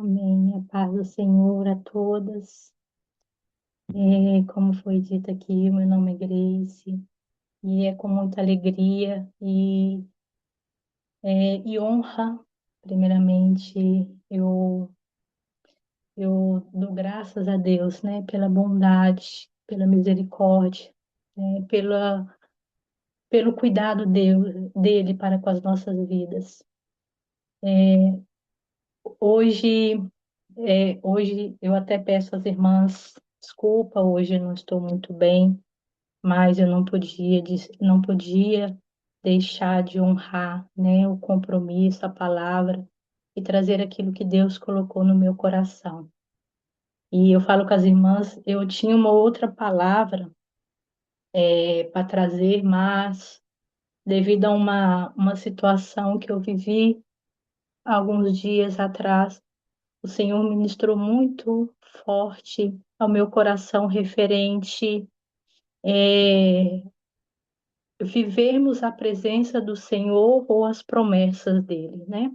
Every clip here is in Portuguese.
Amém. A paz do Senhor a todas. Como foi dito aqui, meu nome é Grace e é com muita alegria e honra, primeiramente, eu dou graças a Deus, né, pela bondade, pela misericórdia, pelo cuidado dele para com as nossas vidas. Hoje, hoje eu até peço às irmãs desculpa, hoje eu não estou muito bem, mas eu não podia deixar de honrar, né, o compromisso, a palavra e trazer aquilo que Deus colocou no meu coração. E eu falo com as irmãs, eu tinha uma outra palavra para trazer, mas devido a uma situação que eu vivi alguns dias atrás, o Senhor ministrou muito forte ao meu coração referente é, vivermos a presença do Senhor ou as promessas dele, né?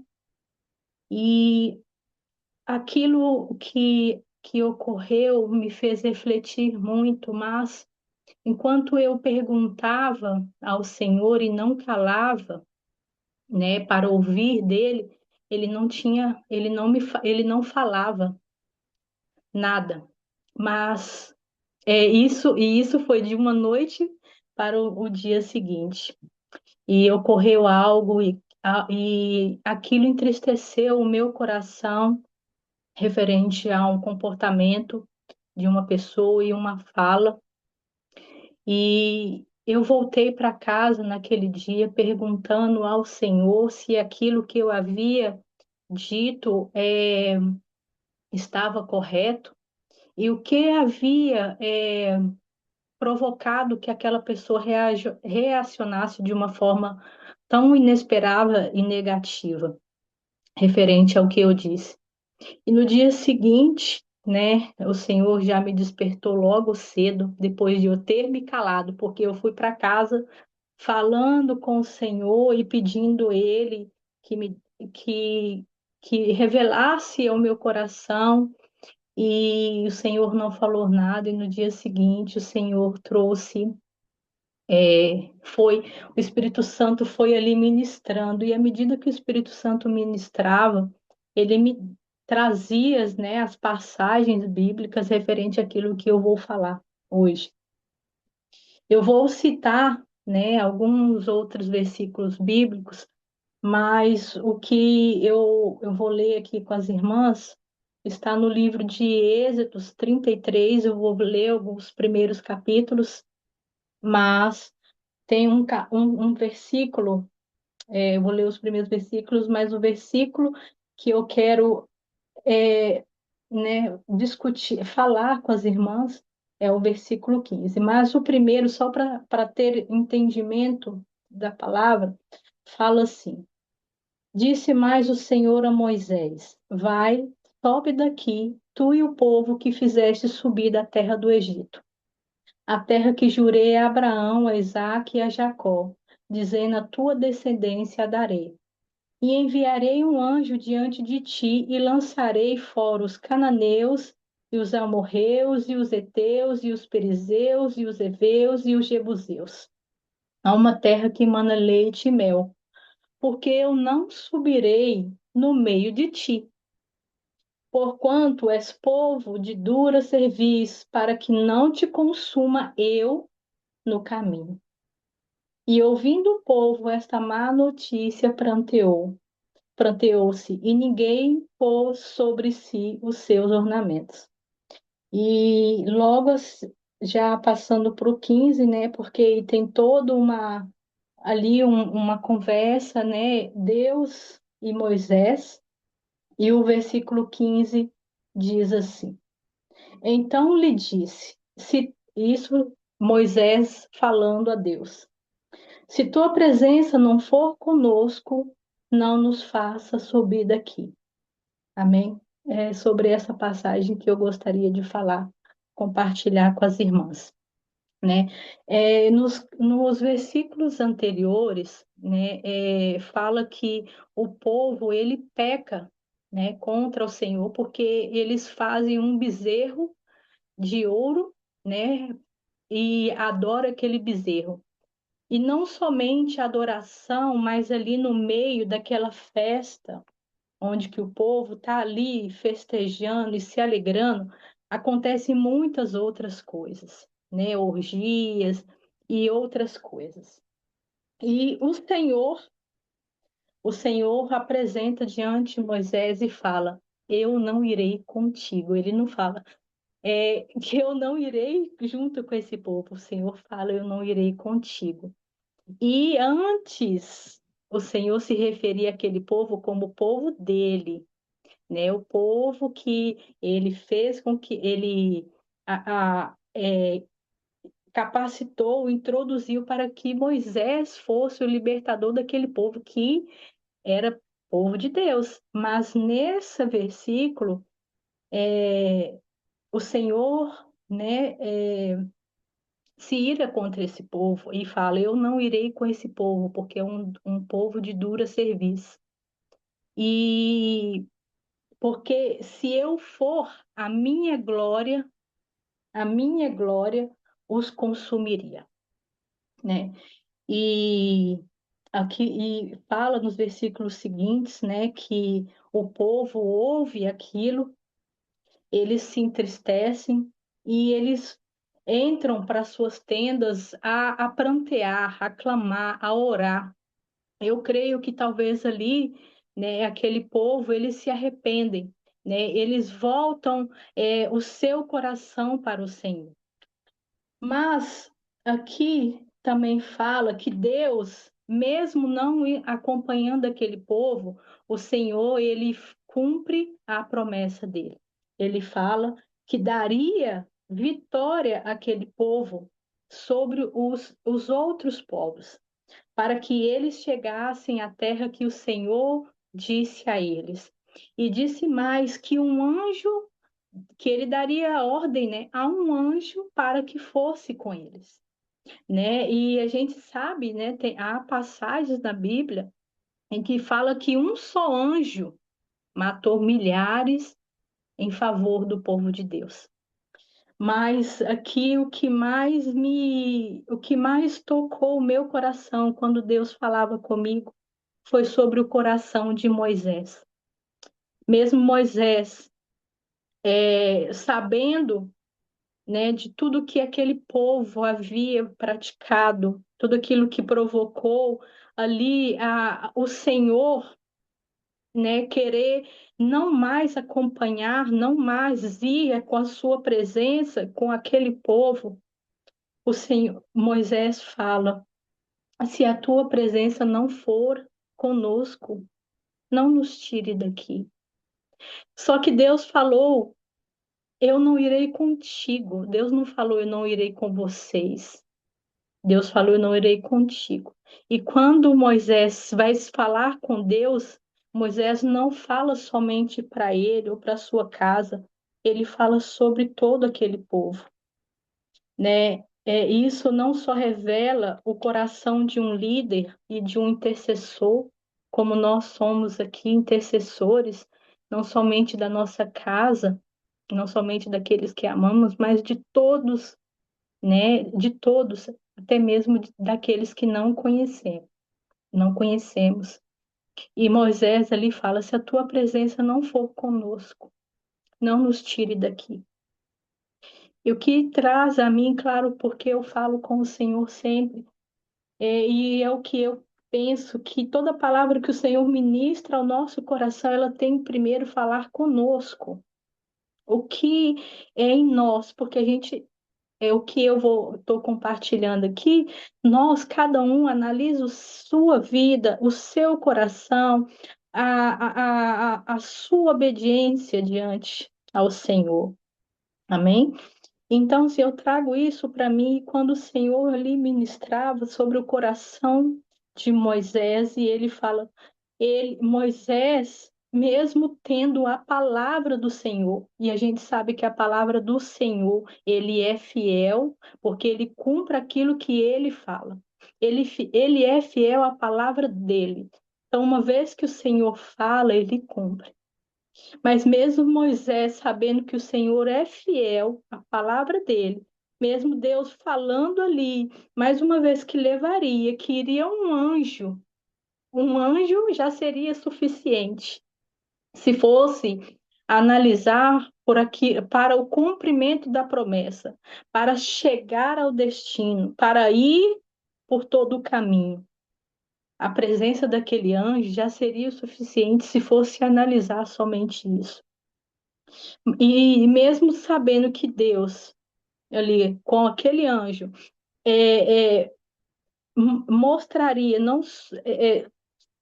E aquilo que ocorreu me fez refletir muito, mas enquanto eu perguntava ao Senhor e não calava, né, para ouvir dele, ele não falava nada. Mas isso foi de uma noite para o dia seguinte. E ocorreu algo e aquilo entristeceu o meu coração referente a um comportamento de uma pessoa e uma fala. E eu voltei para casa naquele dia perguntando ao Senhor se aquilo que eu havia dito estava correto e o que havia provocado que aquela pessoa reacionasse de uma forma tão inesperada e negativa, referente ao que eu disse. E no dia seguinte, né, o Senhor já me despertou logo cedo, depois de eu ter me calado, porque eu fui para casa falando com o Senhor e pedindo Ele que me que que revelasse ao meu coração, e o Senhor não falou nada, e no dia seguinte o Senhor trouxe foi o Espírito Santo foi ali ministrando, e à medida que o Espírito Santo ministrava, ele me trazia, né, as passagens bíblicas referente àquilo que eu vou falar hoje. Eu vou citar, né, alguns outros versículos bíblicos, mas o que eu vou ler aqui com as irmãs está no livro de Êxodos 33. Eu vou ler alguns primeiros capítulos, mas tem um versículo, eu vou ler os primeiros versículos, mas o versículo que eu quero, né, discutir, falar com as irmãs é o versículo 15. Mas o primeiro, só para ter entendimento da palavra, fala assim: Disse mais o Senhor a Moisés: Vai, sobe daqui, tu e o povo que fizeste subir da terra do Egito, a terra que jurei a Abraão, a Isaque e a Jacó, dizendo: a tua descendência a darei. E enviarei um anjo diante de ti, e lançarei fora os cananeus, e os amorreus, e os heteus, e os perizeus, e os heveus, e os jebuseus, a uma terra que mana leite e mel, porque eu não subirei no meio de ti, porquanto és povo de dura cerviz, para que não te consuma eu no caminho. E ouvindo o povo esta má notícia, pranteou-se, e ninguém pôs sobre si os seus ornamentos. E logo já passando para o 15, né, porque tem toda uma conversa, né, Deus e Moisés, e o versículo 15 diz assim: Então lhe disse, se isso Moisés falando a Deus: Se tua presença não for conosco, não nos faça subir daqui. Amém? É sobre essa passagem que eu gostaria de falar, compartilhar com as irmãs, né? Nos versículos anteriores, né, fala que o povo ele peca, né, contra o Senhor, porque eles fazem um bezerro de ouro, né, e adora aquele bezerro. E não somente a adoração, mas ali no meio daquela festa, onde que o povo está ali festejando e se alegrando, acontecem muitas outras coisas, né? Orgias e outras coisas. E o Senhor apresenta diante de Moisés e fala: Eu não irei contigo. Ele não fala que eu não irei junto com esse povo. O Senhor fala: Eu não irei contigo. E antes, o Senhor se referia àquele povo como o povo dele, né? O povo que ele fez com que ele capacitou, introduziu para que Moisés fosse o libertador daquele povo que era povo de Deus. Mas nesse versículo, o Senhor, né, se ira contra esse povo e fala: Eu não irei com esse povo, porque é um povo de dura serviço. E porque se eu for, a a minha glória os consumiria, né? E aqui e fala nos versículos seguintes, né, que o povo ouve aquilo, eles se entristecem e eles entram para suas tendas a prantear, a clamar, a orar. Eu creio que talvez ali, né, aquele povo, eles se arrependem, né? Eles voltam o seu coração para o Senhor. Mas aqui também fala que Deus, mesmo não acompanhando aquele povo, o Senhor, ele cumpre a promessa dele. Ele fala que daria vitória àquele povo sobre os outros povos, para que eles chegassem à terra que o Senhor disse a eles. E disse mais que um anjo, que ele daria a ordem, né, a um anjo para que fosse com eles, né? E a gente sabe, né, há passagens na Bíblia em que fala que um só anjo matou milhares em favor do povo de Deus. Mas aqui o que mais tocou o meu coração quando Deus falava comigo foi sobre o coração de Moisés. Mesmo Moisés, sabendo, né, de tudo que aquele povo havia praticado, tudo aquilo que provocou ali o Senhor, né, querer não mais acompanhar, não mais ir com a sua presença com aquele povo, o Senhor, Moisés fala: se a tua presença não for conosco, não nos tire daqui. Só que Deus falou: eu não irei contigo. Deus não falou: eu não irei com vocês. Deus falou: eu não irei contigo. E quando Moisés vai falar com Deus, Moisés não fala somente para ele ou para sua casa, ele fala sobre todo aquele povo, né? Isso não só revela o coração de um líder e de um intercessor, como nós somos aqui intercessores, não somente da nossa casa, não somente daqueles que amamos, mas de todos, né? De todos, até mesmo daqueles que não conhecemos. E Moisés ali fala: se a tua presença não for conosco, não nos tire daqui. E o que traz a mim, claro, porque eu falo com o Senhor sempre, e é o que eu penso, que toda palavra que o Senhor ministra ao nosso coração, ela tem que primeiro falar conosco. O que é em nós, porque a gente o que eu estou compartilhando aqui, nós, cada um, analisa a sua vida, o seu coração, a sua obediência diante ao Senhor. Amém? Então, se eu trago isso para mim, quando o Senhor ali ministrava sobre o coração de Moisés, e ele fala, Moisés, mesmo tendo a palavra do Senhor, e a gente sabe que a palavra do Senhor, ele é fiel, porque ele cumpre aquilo que ele fala. Ele é fiel à palavra dele. Então, uma vez que o Senhor fala, ele cumpre. Mas mesmo Moisés, sabendo que o Senhor é fiel à palavra dele, mesmo Deus falando ali, mais uma vez que levaria, que iria um anjo já seria suficiente. Se fosse analisar por aqui para o cumprimento da promessa, para chegar ao destino, para ir por todo o caminho. A presença daquele anjo já seria o suficiente se fosse analisar somente isso. E mesmo sabendo que Deus, ali, com aquele anjo, é, é, mostraria não,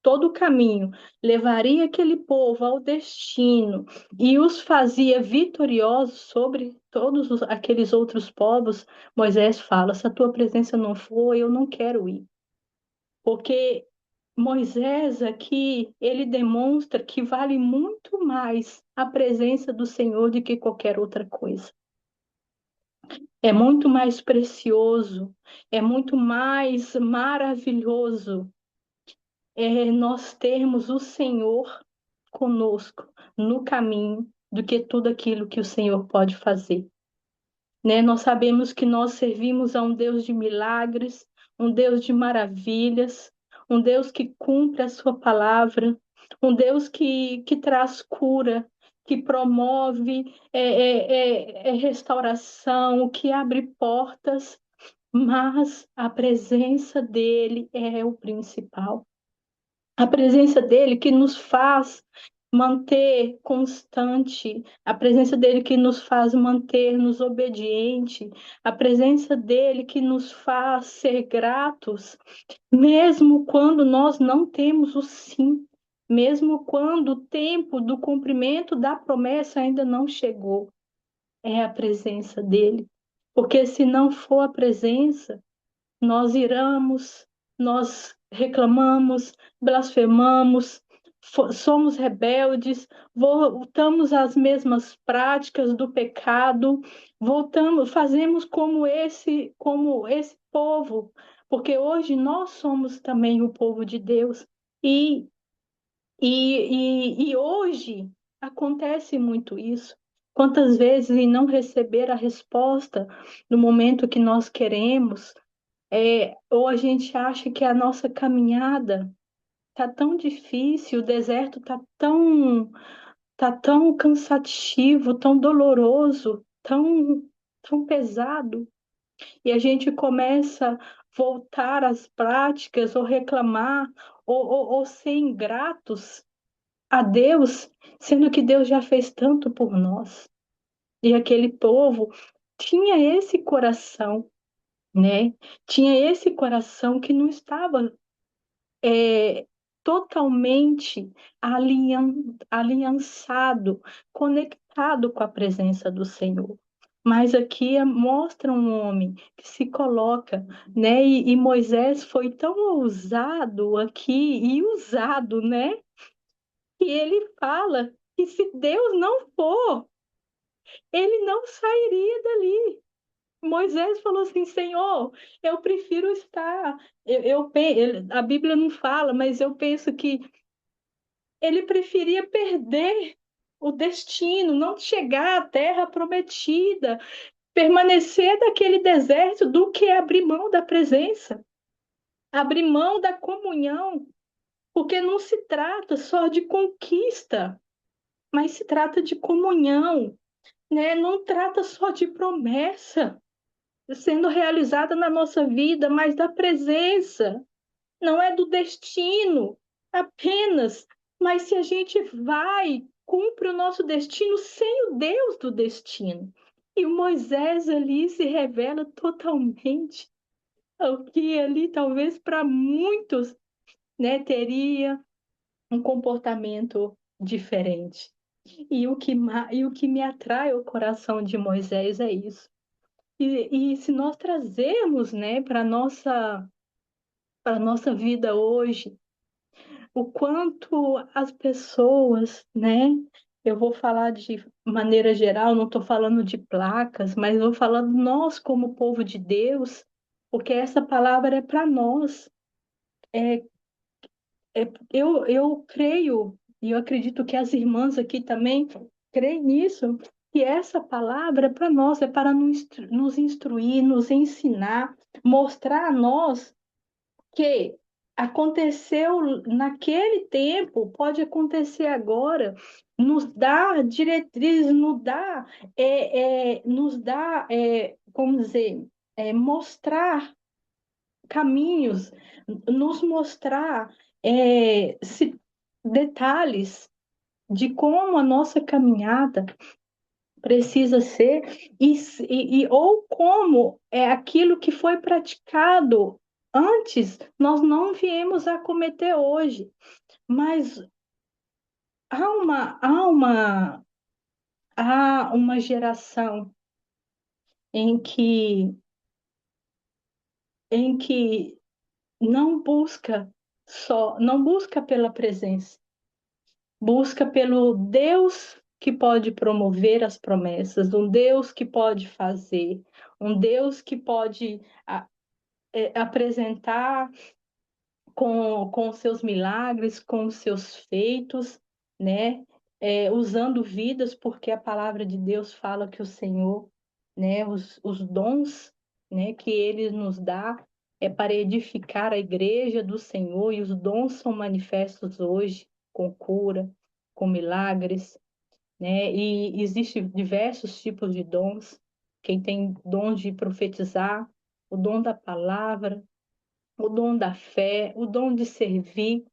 todo o caminho, levaria aquele povo ao destino e os fazia vitoriosos sobre aqueles outros povos, Moisés fala: se a tua presença não for, eu não quero ir. Porque Moisés aqui, ele demonstra que vale muito mais a presença do Senhor do que qualquer outra coisa. É muito mais precioso, é muito mais maravilhoso nós termos o Senhor conosco no caminho do que tudo aquilo que o Senhor pode fazer. Né? Nós sabemos que nós servimos a um Deus de milagres, um Deus de maravilhas, um Deus que cumpre a sua palavra, um Deus que traz cura, que promove restauração, que abre portas, mas a presença dele é o principal. A presença dele que nos faz manter constante, a presença dele que nos faz manter-nos obediente, a presença dele que nos faz ser gratos, mesmo quando nós não temos o sim, mesmo quando o tempo do cumprimento da promessa ainda não chegou, é a presença dele. Porque se não for a presença, nós iramos, nós reclamamos, blasfemamos, somos rebeldes, voltamos às mesmas práticas do pecado, voltamos, fazemos como esse povo, porque hoje nós somos também o povo de Deus e e hoje acontece muito isso. Quantas vezes em não receber a resposta no momento que nós queremos, ou a gente acha que a nossa caminhada tá tão difícil, o deserto tá tão cansativo, tão doloroso, tão pesado, e a gente começa a voltar às práticas ou reclamar ou ser ingratos a Deus, sendo que Deus já fez tanto por nós. E aquele povo tinha esse coração, né? Tinha esse coração que não estava é, totalmente aliançado, conectado com a presença do Senhor. Mas aqui mostra um homem que se coloca, né? E Moisés foi tão ousado aqui e usado, né? Que ele fala que se Deus não for, ele não sairia dali. Moisés falou assim: Senhor, eu prefiro estar. A Bíblia não fala, mas eu penso que ele preferia perder o destino, não chegar à terra prometida, permanecer daquele deserto, do que abrir mão da presença, abrir mão da comunhão, porque não se trata só de conquista, mas se trata de comunhão, né? Não trata só de promessa sendo realizada na nossa vida, mas da presença, não é do destino apenas, mas se a gente vai, cumpre o nosso destino sem o Deus do destino. E o Moisés ali se revela totalmente o que ali talvez para muitos, né, teria um comportamento diferente. E o que me atrai ao coração de Moisés é isso. E se nós trazermos, né, para nossa vida hoje, o quanto as pessoas, né, eu vou falar de maneira geral, não estou falando de placas, mas vou falando nós como povo de Deus, porque essa palavra é para nós. É, eu creio E eu acredito que as irmãs aqui também creem nisso, que essa palavra é para nós, é para nos instruir, nos ensinar, mostrar a nós que aconteceu naquele tempo, pode acontecer agora, nos dá diretrizes, como dizer, mostrar caminhos, nos mostrar detalhes de como a nossa caminhada precisa ser ou como é aquilo que foi praticado antes, nós não viemos a cometer hoje. Mas há uma geração em que, em que não busca pela presença, busca pelo Deus que pode promover as promessas, um Deus que pode fazer, um Deus que pode apresentar com os seus milagres, com os seus feitos, né? Usando vidas, porque a palavra de Deus fala que o Senhor, né, os dons, né, que Ele nos dá é para edificar a igreja do Senhor, e os dons são manifestos hoje com cura, com milagres, né? E existem diversos tipos de dons. Quem tem dom de profetizar, o dom da palavra, o dom da fé, o dom de servir,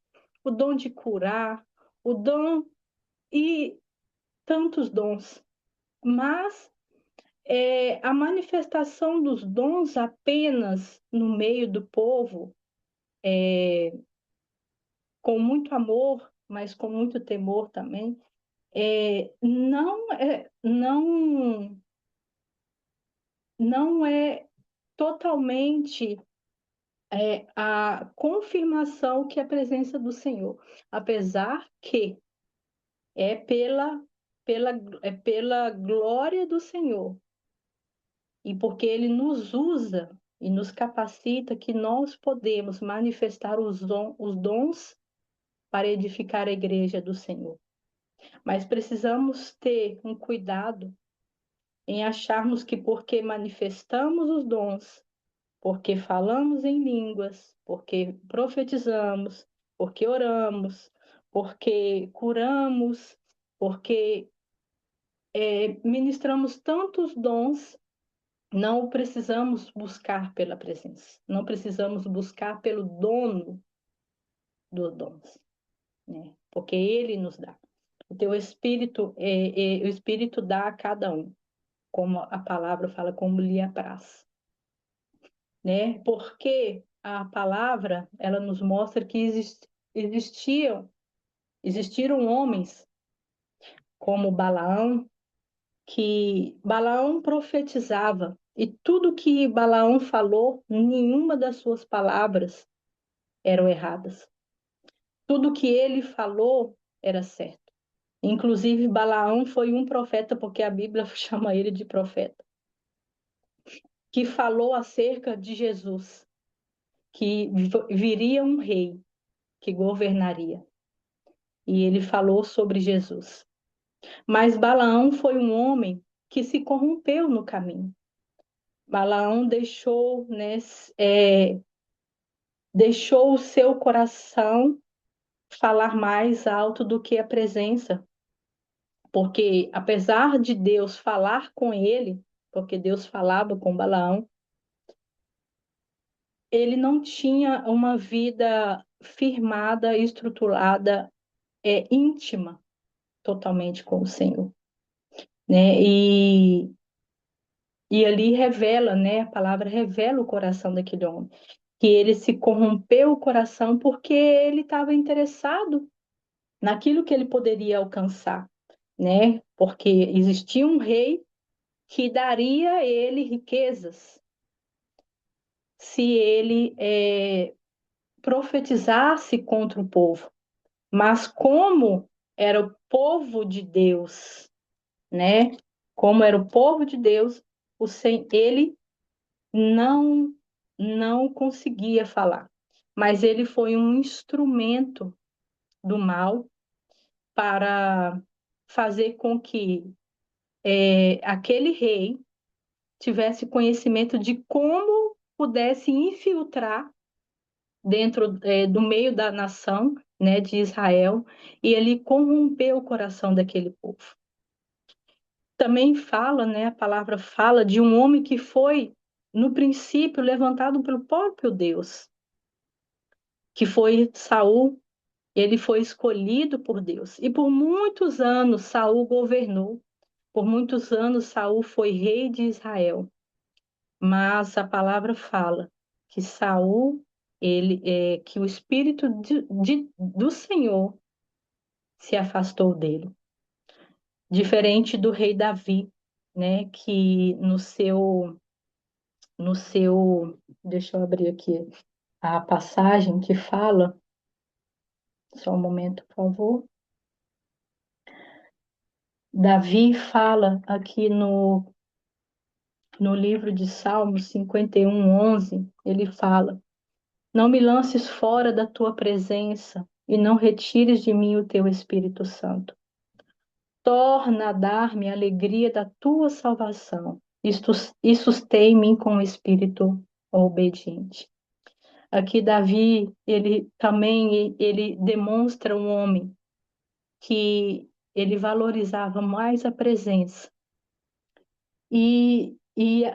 o dom de curar, o dom e tantos dons. Mas a manifestação dos dons apenas no meio do povo, com muito amor, mas com muito temor também, não é totalmente a confirmação que é a presença do Senhor, apesar que é pela, pela glória do Senhor e porque Ele nos usa e nos capacita que nós podemos manifestar os dons para edificar a igreja do Senhor. Mas precisamos ter um cuidado em acharmos que porque manifestamos os dons, porque falamos em línguas, porque profetizamos, porque oramos, porque curamos, porque ministramos tantos dons, não precisamos buscar pela presença, não precisamos buscar pelo dono dos dons, né? Porque ele nos dá. O teu espírito, o espírito dá a cada um, como a palavra fala, como lhe apraz, né? Porque a palavra, ela nos mostra que existiram homens como Balaão, que Balaão profetizava, e tudo que Balaão falou, nenhuma das suas palavras eram erradas. Tudo que ele falou era certo. Inclusive, Balaão foi um profeta, porque a Bíblia chama ele de profeta, que falou acerca de Jesus, que viria um rei que governaria. E ele falou sobre Jesus. Mas Balaão foi um homem que se corrompeu no caminho. Balaão deixou o seu coração falar mais alto do que a presença, porque apesar de Deus falar com ele, porque Deus falava com Balaão, ele não tinha uma vida firmada, estruturada, íntima, totalmente com o Senhor, né? E ali revela, né? A palavra revela o coração daquele homem, que ele se corrompeu o coração porque ele estava interessado naquilo que ele poderia alcançar, né? Porque existia um rei que daria a ele riquezas se ele profetizasse contra o povo. Mas como era o povo de Deus, né? Como era o povo de Deus, ele não não conseguia falar. Mas ele foi um instrumento do mal para fazer com que aquele rei tivesse conhecimento de como pudesse infiltrar dentro do meio da nação, né, de Israel, e ele corrompeu o coração daquele povo. Também fala, né, a palavra fala de um homem que foi, no princípio, levantado pelo próprio Deus, que foi Saul. Ele foi escolhido por Deus. E por muitos anos Saul governou. Por muitos anos Saul foi rei de Israel. Mas a palavra fala que Saul, que o espírito do Senhor se afastou dele. Diferente do rei Davi, né, que deixa eu abrir aqui a passagem que fala, só um momento, por favor. Davi fala aqui no livro de Salmos 51:11, ele fala: Não me lances fora da tua presença e não retires de mim o teu Espírito Santo. Torna a dar-me a alegria da tua salvação e sustém-me com o espírito obediente. Aqui Davi, ele demonstra um homem que ele valorizava mais a presença e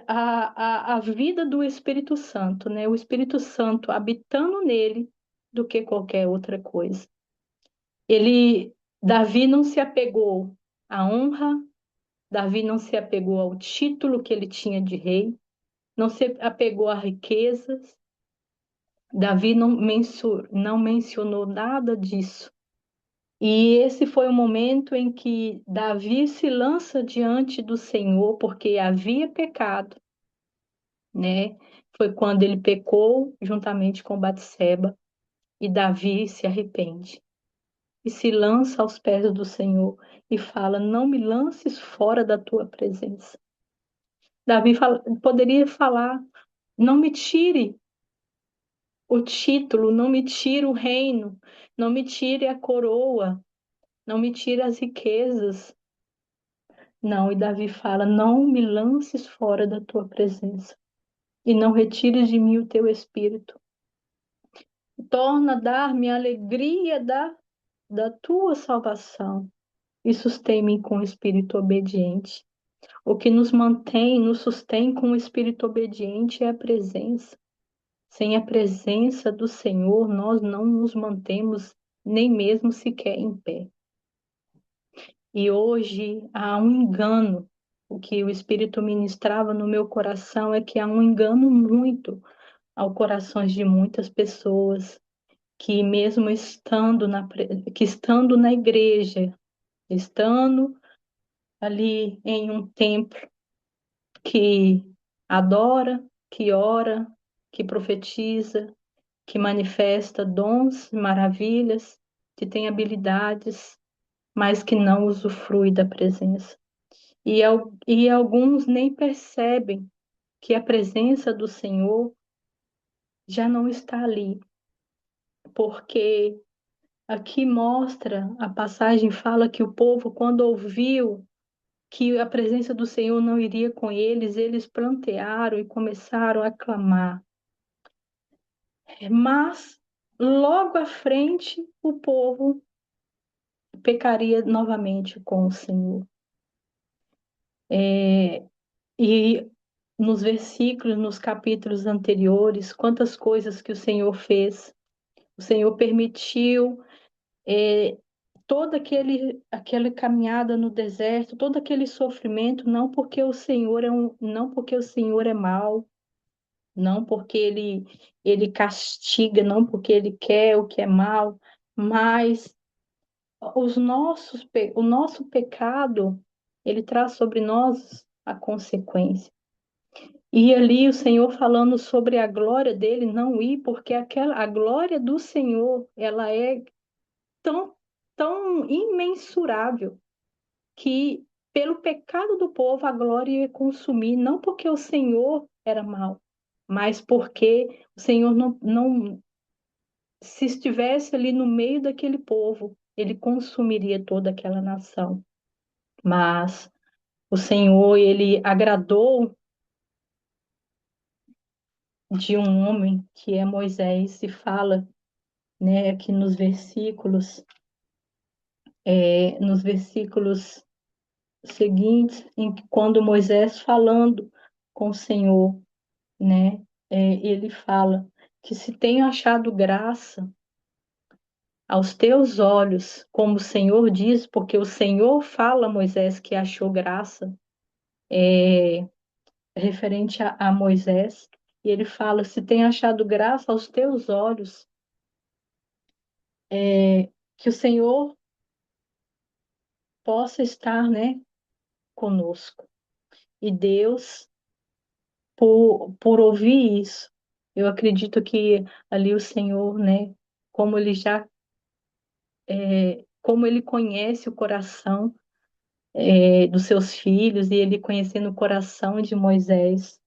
a vida do Espírito Santo, né? O Espírito Santo habitando nele do que qualquer outra coisa. Davi não se apegou à honra, Davi não se apegou ao título que ele tinha de rei, não se apegou a riquezas, Davi não mencionou nada disso. E esse foi o momento em que Davi se lança diante do Senhor, porque havia pecado, né? Foi quando ele pecou juntamente com Batseba, e Davi se arrepende e se lança aos pés do Senhor e fala: Não me lances fora da tua presença. Poderia falar: Não me tire o título, não me tire o reino, não me tire a coroa, não me tire as riquezas. Não, e Davi fala: Não me lances fora da tua presença e não retires de mim o teu espírito. Torna a dar-me a alegria da tua salvação e sustém-me com o espírito obediente. O que nos sustém com o espírito obediente é a presença. Sem a presença do Senhor, nós não nos mantemos nem mesmo sequer em pé. E hoje há um engano. O que o Espírito ministrava no meu coração é que há um engano muito ao corações de muitas pessoas que mesmo estando na igreja, estando ali em um templo que adora, que ora, que profetiza, que manifesta dons, maravilhas, que tem habilidades, mas que não usufrui da presença. E alguns nem percebem que a presença do Senhor já não está ali, porque aqui mostra, a passagem fala que o povo, quando ouviu que a presença do Senhor não iria com eles, eles prantearam e começaram a clamar. Mas logo à frente o povo pecaria novamente com o Senhor. E nos versículos, nos capítulos anteriores, quantas coisas que o Senhor fez. O Senhor permitiu toda aquela caminhada no deserto, todo aquele sofrimento, não porque o Senhor não porque o Senhor é mau, não porque ele castiga, não porque ele quer o que é mal, mas o nosso pecado, ele traz sobre nós a consequência. E ali o Senhor falando sobre a glória dele não ir, porque a glória do Senhor, ela é tão, tão imensurável que pelo pecado do povo a glória ia consumir, não porque o Senhor era mau, mas porque o Senhor não se estivesse ali no meio daquele povo, ele consumiria toda aquela nação. Mas o Senhor, ele agradou de um homem que é Moisés e fala, né, aqui nos versículos seguintes, em que quando Moisés falando com o Senhor, né, ele fala que se tenho achado graça aos teus olhos, como o Senhor diz, porque o Senhor fala a Moisés que achou graça, referente a Moisés, e ele fala: se tem achado graça aos teus olhos, que o Senhor possa estar, né, conosco. E Deus, por ouvir isso, eu acredito que ali o Senhor, né, como ele já, como ele conhece o coração, dos seus filhos, e ele conhecendo o coração de Moisés,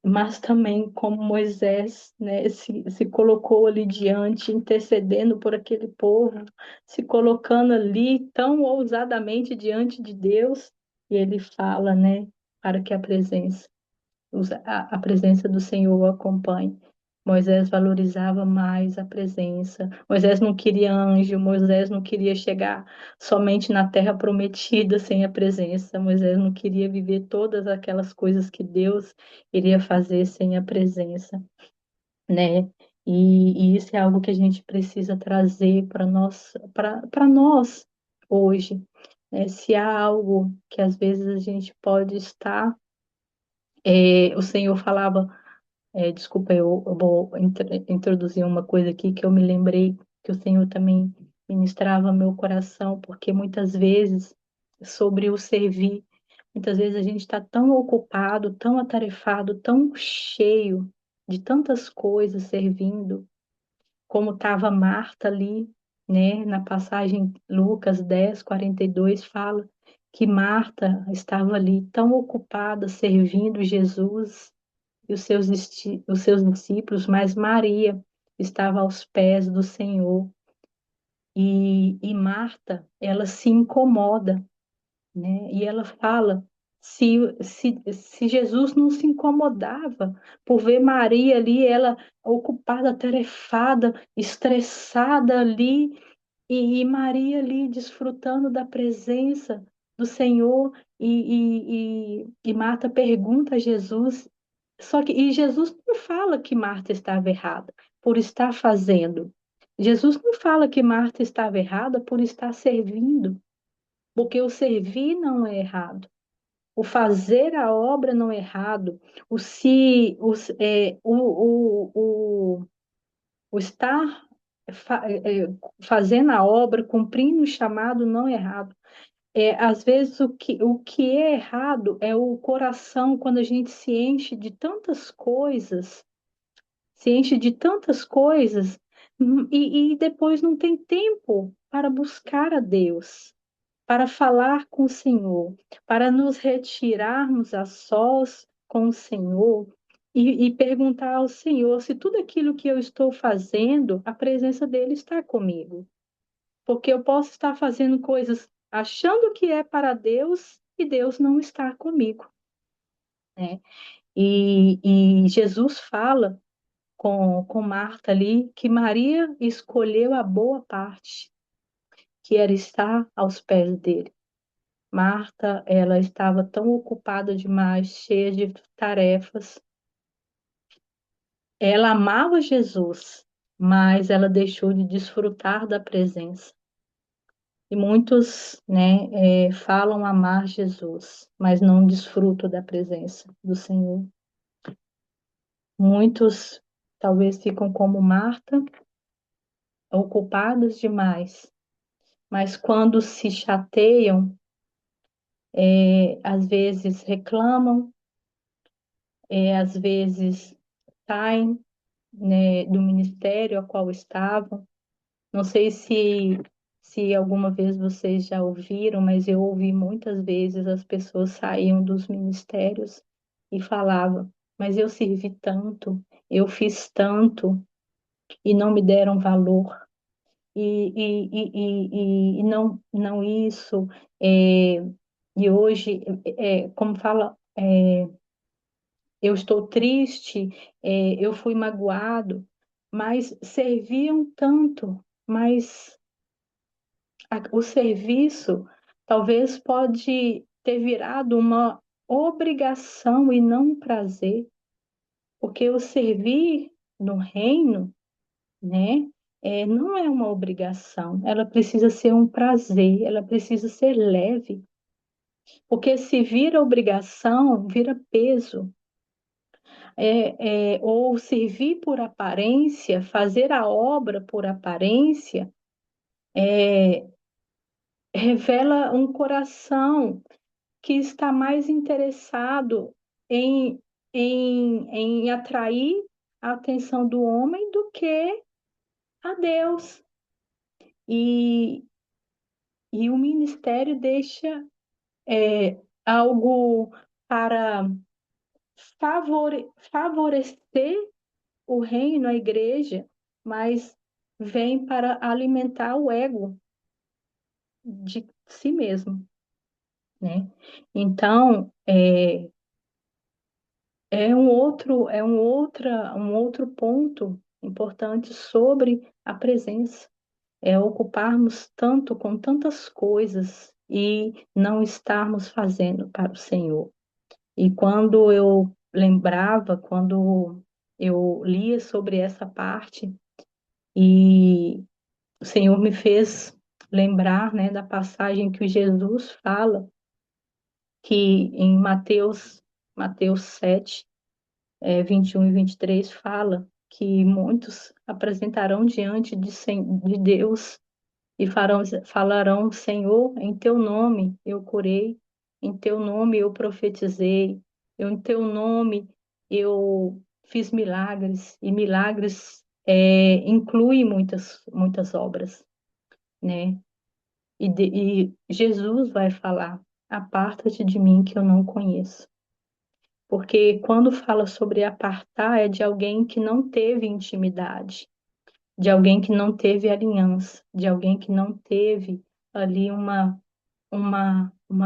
mas também como Moisés, né, se colocou ali diante, intercedendo por aquele povo, se colocando ali tão ousadamente diante de Deus, e ele fala, né, para que a presença do Senhor o acompanhe. Moisés valorizava mais a presença. Moisés não queria anjo, Moisés não queria chegar somente na terra prometida sem a presença. Moisés não queria viver todas aquelas coisas que Deus iria fazer sem a presença, né? E isso é algo que a gente precisa trazer para nós hoje, né? Se há algo que às vezes a gente pode estar, o Senhor falava, desculpa, eu vou introduzir uma coisa aqui que eu me lembrei que o Senhor também ministrava meu coração, porque muitas vezes, sobre o servir, muitas vezes a gente está tão ocupado, tão atarefado, tão cheio de tantas coisas servindo, como estava Marta ali, né, na passagem Lucas 10:42 fala que Marta estava ali tão ocupada servindo Jesus e os seus discípulos, mas Maria estava aos pés do Senhor. E Marta, ela se incomoda, né? E ela fala se Jesus não se incomodava por ver Maria ali, ela ocupada, atarefada, estressada ali, e Maria ali desfrutando da presença do Senhor, e Marta pergunta a Jesus, e Jesus não fala que Marta estava errada por estar fazendo. Jesus não fala que Marta estava errada por estar servindo, porque o servir não é errado. O fazer a obra não é errado. O se, o, o estar fazendo a obra, cumprindo o chamado não é errado. Às vezes o que é errado é o coração quando a gente se enche de tantas coisas, e depois não tem tempo para buscar a Deus, para falar com o Senhor, para nos retirarmos a sós com o Senhor e perguntar ao Senhor se tudo aquilo que eu estou fazendo, a presença dele está comigo. Porque eu posso estar fazendo coisas achando que é para Deus e Deus não está comigo, né? E Jesus fala com Marta ali que Maria escolheu a boa parte, que era estar aos pés dele. Marta, ela estava tão ocupada demais, cheia de tarefas. Ela amava Jesus, mas ela deixou de desfrutar da presença. E muitos, né, falam amar Jesus, mas não desfrutam da presença do Senhor. Muitos talvez ficam como Marta, ocupados demais, mas quando se chateiam, às vezes reclamam, às vezes saem, né, do ministério a qual estavam. Não sei se alguma vez vocês já ouviram, mas eu ouvi muitas vezes as pessoas saíam dos ministérios e falavam, mas eu servi tanto, eu fiz tanto e não me deram valor. e não isso. é, e hoje, como fala, eu estou triste, eu fui magoado, mas serviam tanto, mas o serviço talvez pode ter virado uma obrigação e não um prazer, porque o servir no reino, né, não é uma obrigação, ela precisa ser um prazer, ela precisa ser leve, porque se vira obrigação, vira peso. Ou servir por aparência, fazer a obra por aparência, revela um coração que está mais interessado em, em atrair a atenção do homem do que a Deus. E, e o ministério deixa algo para favorecer o reino, a igreja, mas vem para alimentar o ego de si mesmo, né? Então, um outro ponto importante sobre a presença, é ocuparmos tanto com tantas coisas e não estarmos fazendo para o Senhor. E quando eu lembrava, quando eu lia sobre essa parte, e o Senhor me fez lembrar, né, da passagem que Jesus fala, que em Mateus 7, 21 e 23, fala que muitos apresentarão diante de Deus e falarão: Senhor, em teu nome eu curei, em teu nome eu profetizei, em teu nome eu fiz milagres, e milagres inclui muitas obras, né? E Jesus vai falar: aparta-te de mim que eu não conheço. Porque quando fala sobre apartar, é de alguém que não teve intimidade, de alguém que não teve aliança, de alguém que não teve ali uma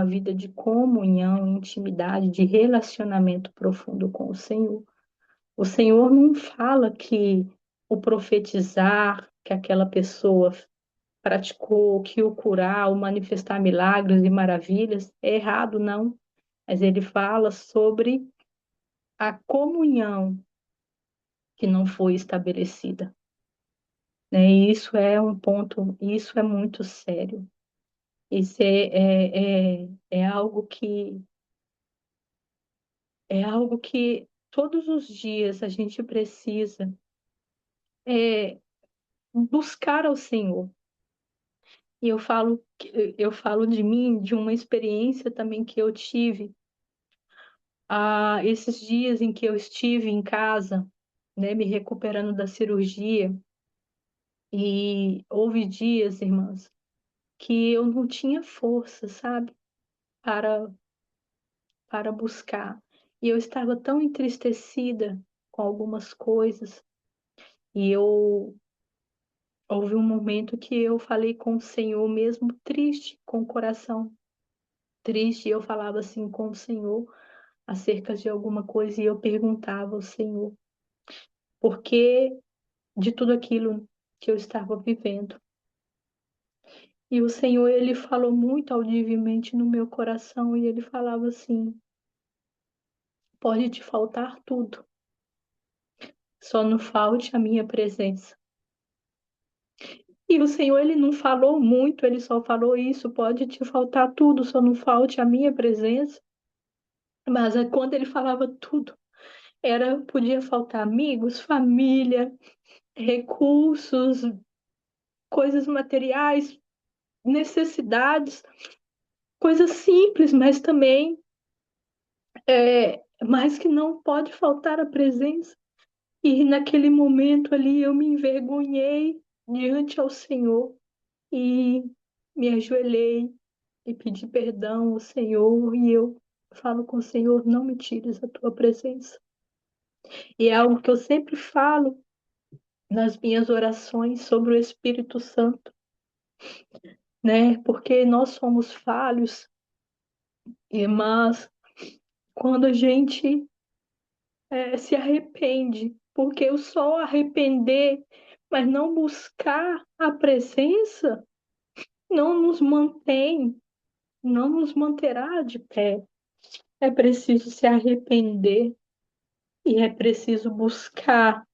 vida de comunhão, intimidade, de relacionamento profundo com o Senhor. O Senhor não fala que o profetizar que aquela pessoa praticou, que o curar, o manifestar milagres e maravilhas é errado, não. Mas ele fala sobre a comunhão que não foi estabelecida, né? E isso é um ponto, isso é muito sério. Isso é algo que todos os dias a gente precisa é, buscar ao Senhor. E eu falo de mim, de uma experiência também que eu tive esses dias em que eu estive em casa, né, me recuperando da cirurgia. E houve dias, irmãs, que eu não tinha força, sabe, para, para buscar. E eu estava tão entristecida com algumas coisas. E houve um momento que eu falei com o Senhor, mesmo triste, com o coração triste, e eu falava assim com o Senhor acerca de alguma coisa, e eu perguntava ao Senhor por que de tudo aquilo que eu estava vivendo. E o Senhor, ele falou muito audivelmente no meu coração, e ele falava assim: pode te faltar tudo, só não falte a minha presença. E o Senhor, ele não falou muito, ele só falou isso: pode te faltar tudo, só não falte a minha presença. Mas quando ele falava tudo, podia faltar amigos, família, recursos, coisas materiais, necessidades, coisas simples, mas também mas que não pode faltar a presença. E naquele momento ali eu me envergonhei diante ao Senhor e me ajoelhei e pedi perdão ao Senhor, e eu falo com o Senhor: não me tires a tua presença. E é algo que eu sempre falo, nas minhas orações sobre o Espírito Santo, né? Porque nós somos falhos, mas quando a gente se arrepende, porque o só arrepender, mas não buscar a presença, não nos mantém, não nos manterá de pé. É preciso se arrepender e é preciso buscar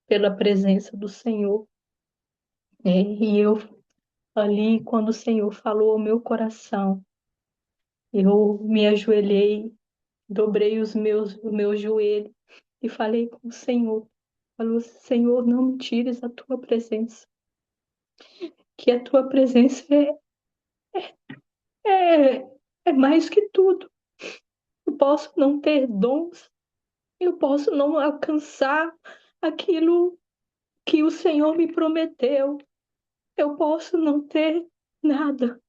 pela presença do Senhor. E eu ali, quando o Senhor falou ao meu coração, eu me ajoelhei, dobrei o meu joelho e falei com o Senhor. Falou, Senhor, não me tires a tua presença, que a tua presença é, é mais que tudo. Eu posso não ter dons, eu posso não alcançar aquilo que o Senhor me prometeu, eu posso não ter nada,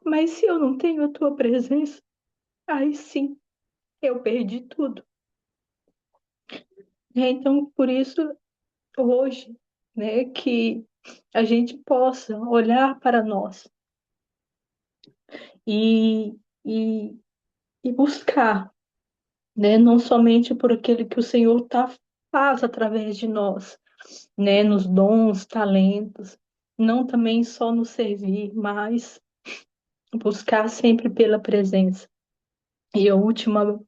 mas se eu não tenho a tua presença, aí sim, eu perdi tudo. Então, por isso, hoje, né, que a gente possa olhar para nós e, e, e buscar, né, não somente por aquilo que o Senhor faz através de nós, né, nos dons, talentos, não também só nos servir, mas buscar sempre pela presença. E a última,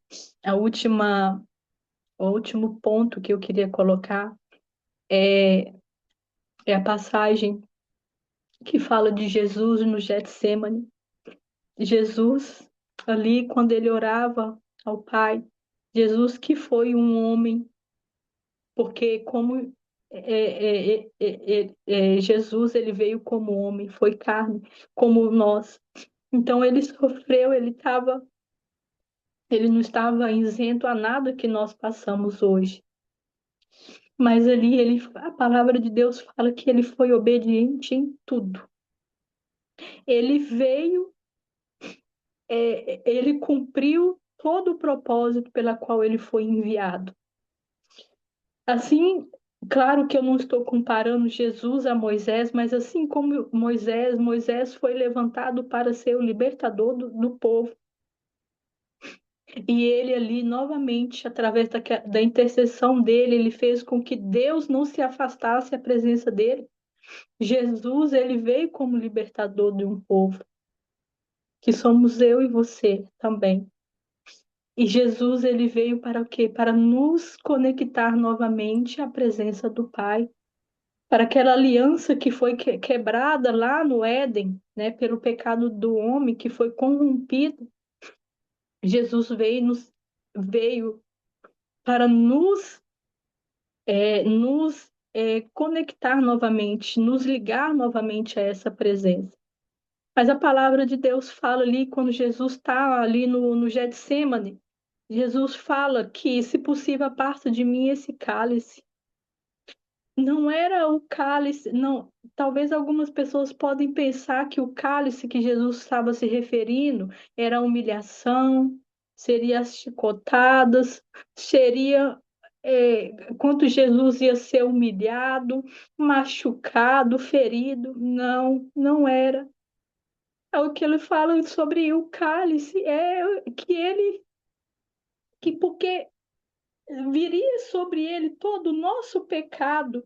o último ponto que eu queria colocar é, é a passagem que fala de Jesus no Getsemane. Jesus, ali, quando ele orava ao Pai, Jesus que foi um homem, porque como Jesus, ele veio como homem, foi carne, como nós. Então ele sofreu, ele não estava isento a nada que nós passamos hoje. Mas ali a palavra de Deus fala que ele foi obediente em tudo. Ele veio, ele cumpriu todo o propósito pela qual ele foi enviado. Assim, claro que eu não estou comparando Jesus a Moisés, mas assim como Moisés foi levantado para ser o libertador do povo. E ele ali, novamente, através da intercessão dele, ele fez com que Deus não se afastasse da presença dele. Jesus, ele veio como libertador de um povo, que somos eu e você também. E Jesus, ele veio para o quê? Para nos conectar novamente à presença do Pai, para aquela aliança que foi quebrada lá no Éden, né, pelo pecado do homem que foi corrompido. Jesus veio para nos conectar novamente, nos ligar novamente a essa presença. Mas a palavra de Deus fala ali, quando Jesus está ali no Getsemane, Jesus fala que, se possível, aparta de mim esse cálice. Não era o cálice, não. Talvez algumas pessoas podem pensar que o cálice que Jesus estava se referindo era a humilhação, seria as chicotadas, seria quanto Jesus ia ser humilhado, machucado, ferido. Não, não era. É o que ele fala sobre o cálice, que porque viria sobre ele todo o nosso pecado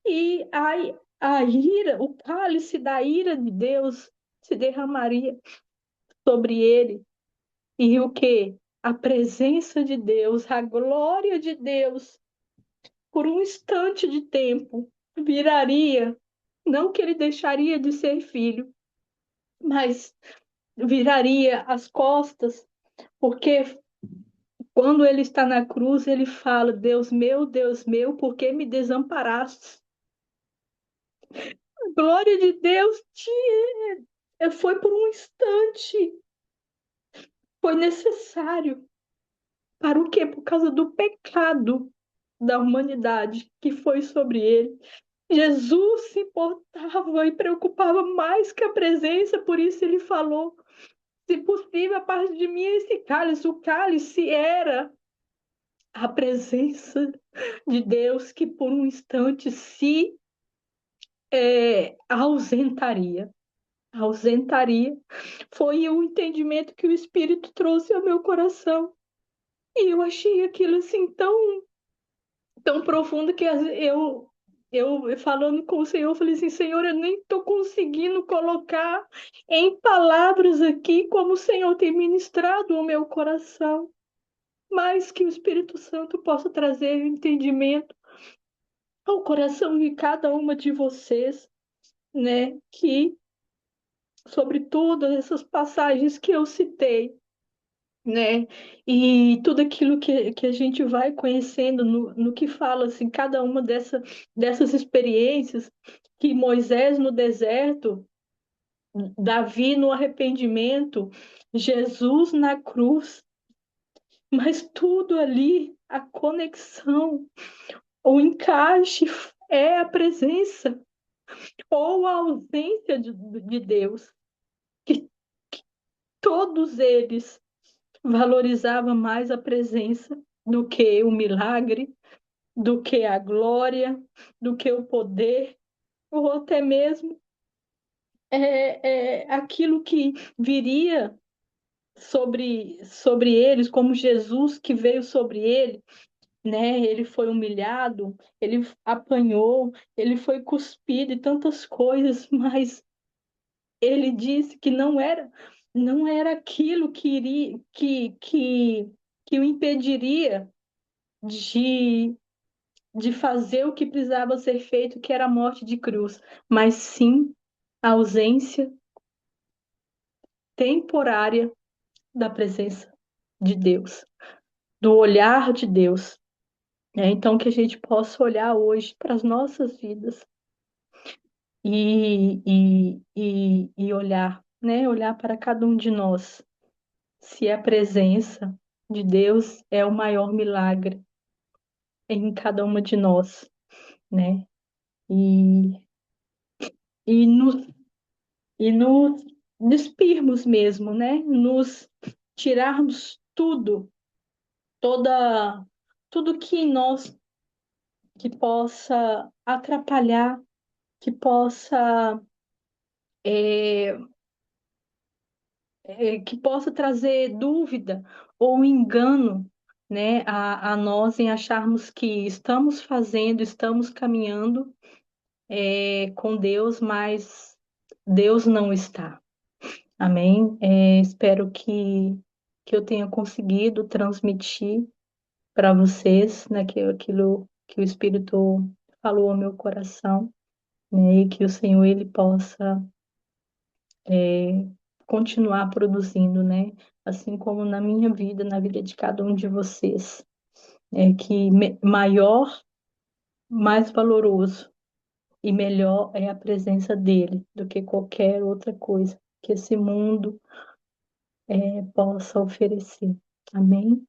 e a ira, o cálice da ira de Deus se derramaria sobre ele. E o que? A presença de Deus, a glória de Deus, por um instante de tempo, viraria, não que ele deixaria de ser filho, mas viraria as costas, porque quando ele está na cruz, ele fala: Deus meu, por que me desamparaste? A glória de Deus foi por um instante, foi necessário. Para o quê? Por causa do pecado da humanidade que foi sobre ele. Jesus se importava e preocupava mais que a presença, por isso ele falou: se possível, a parte de mim é esse cálice. O cálice era a presença de Deus que por um instante se ausentaria. Ausentaria. Foi o entendimento que o Espírito trouxe ao meu coração. E eu achei aquilo assim tão profundo que eu falando com o Senhor, eu falei assim, Senhor, eu nem estou conseguindo colocar em palavras aqui como o Senhor tem ministrado o meu coração, mas que o Espírito Santo possa trazer entendimento ao coração de cada uma de vocês, né? Que sobre todas essas passagens que eu citei, né? E tudo aquilo que a gente vai conhecendo no que fala, assim, cada uma dessas experiências que Moisés no deserto, Davi no arrependimento, Jesus na cruz, mas tudo ali, a conexão, o encaixe é a presença ou a ausência de Deus, que todos eles valorizavam mais a presença do que o milagre, do que a glória, do que o poder, ou até mesmo aquilo que viria sobre eles, como Jesus que veio sobre ele, né? Ele foi humilhado, ele apanhou, ele foi cuspido e tantas coisas, mas ele disse que não era aquilo que iria que o impediria de de fazer o que precisava ser feito, que era a morte de cruz, mas sim a ausência temporária da presença de Deus, do olhar de Deus. Então, que a gente possa olhar hoje para as nossas vidas e olhar, né? Olhar para cada um de nós, se a presença de Deus é o maior milagre em cada uma de nós, né? E, e nos e nos despirmos mesmo, né? Nos tirarmos toda, tudo que em nós que possa atrapalhar, que possa, é, que possa trazer dúvida ou engano, né? A nós em acharmos que estamos fazendo, estamos caminhando, com Deus, mas Deus não está. Amém? Espero que eu tenha conseguido transmitir para vocês, né, aquilo que o Espírito falou ao meu coração, né, e que o Senhor ele possa continuar produzindo, né, assim como na minha vida, na vida de cada um de vocês, que maior, mais valoroso e melhor é a presença dele do que qualquer outra coisa que esse mundo possa oferecer. Amém?